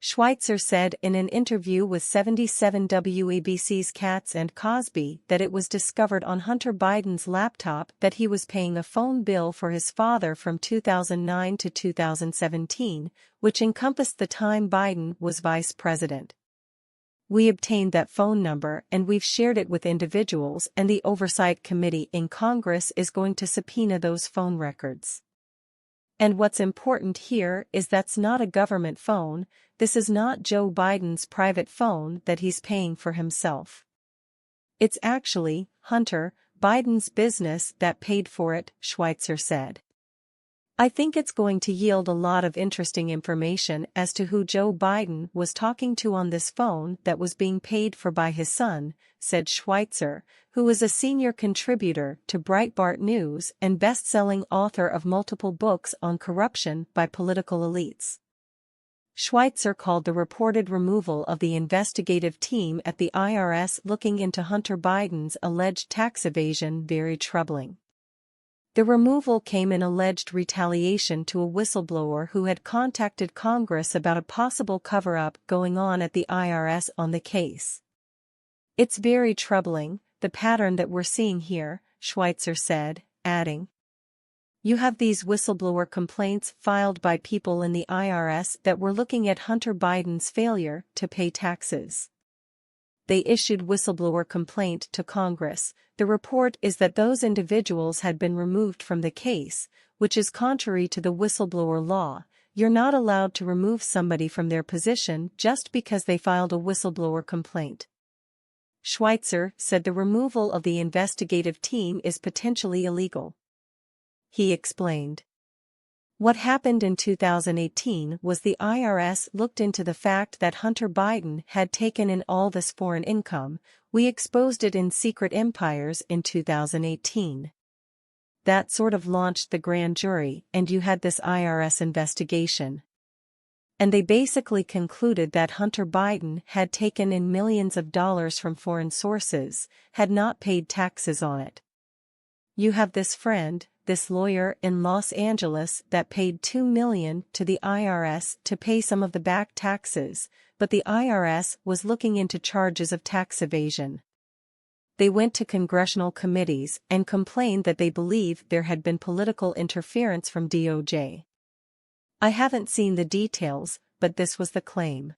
Schweizer said in an interview with 77 WABC's Katz and Cosby that it was discovered on Hunter Biden's laptop that he was paying a phone bill for his father from 2009 to 2017, which encompassed the time Biden was vice president. We obtained that phone number and we've shared it with individuals, and the Oversight Committee in Congress is going to subpoena those phone records. And what's important here is that's not a government phone. This is not Joe Biden's private phone that he's paying for himself. It's actually Hunter Biden's business that paid for it, Schweizer said. I think it's going to yield a lot of interesting information as to who Joe Biden was talking to on this phone that was being paid for by his son, said Schweizer, who is a senior contributor to Breitbart News and best-selling author of multiple books on corruption by political elites. Schweizer called the reported removal of the investigative team at the IRS looking into Hunter Biden's alleged tax evasion very troubling. The removal came in alleged retaliation to a whistleblower who had contacted Congress about a possible cover-up going on at the IRS on the case. It's very troubling, the pattern that we're seeing here, Schweizer said, adding. You have these whistleblower complaints filed by people in the IRS that were looking at Hunter Biden's failure to pay taxes. They issued whistleblower complaint to Congress. The report is that those individuals had been removed from the case, which is contrary to the whistleblower law. You're not allowed to remove somebody from their position just because they filed a whistleblower complaint. Schweizer said the removal of the investigative team is potentially illegal. He explained. What happened in 2018 was the IRS looked into the fact that Hunter Biden had taken in all this foreign income. We exposed it in Secret Empires in 2018. That sort of launched the grand jury, and you had this IRS investigation. And they basically concluded that Hunter Biden had taken in millions of dollars from foreign sources, had not paid taxes on it. You have this friend, this lawyer in Los Angeles that paid $2 million to the IRS to pay some of the back taxes, but the IRS was looking into charges of tax evasion. They went to congressional committees and complained that they believe there had been political interference from DOJ. I haven't seen the details, but this was the claim.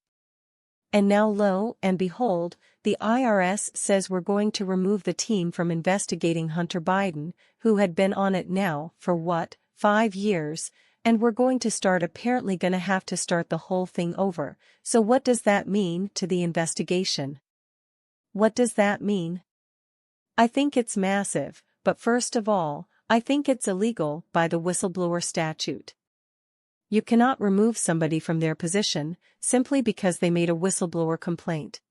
And now lo and behold, the IRS says we're going to remove the team from investigating Hunter Biden, who had been on it now for 5 years, and we're going to apparently going to have to start the whole thing over. So what does that mean to the investigation? What does that mean? I think it's massive, but first of all, I think it's illegal by the whistleblower statute. You cannot remove somebody from their position simply because they made a whistleblower complaint.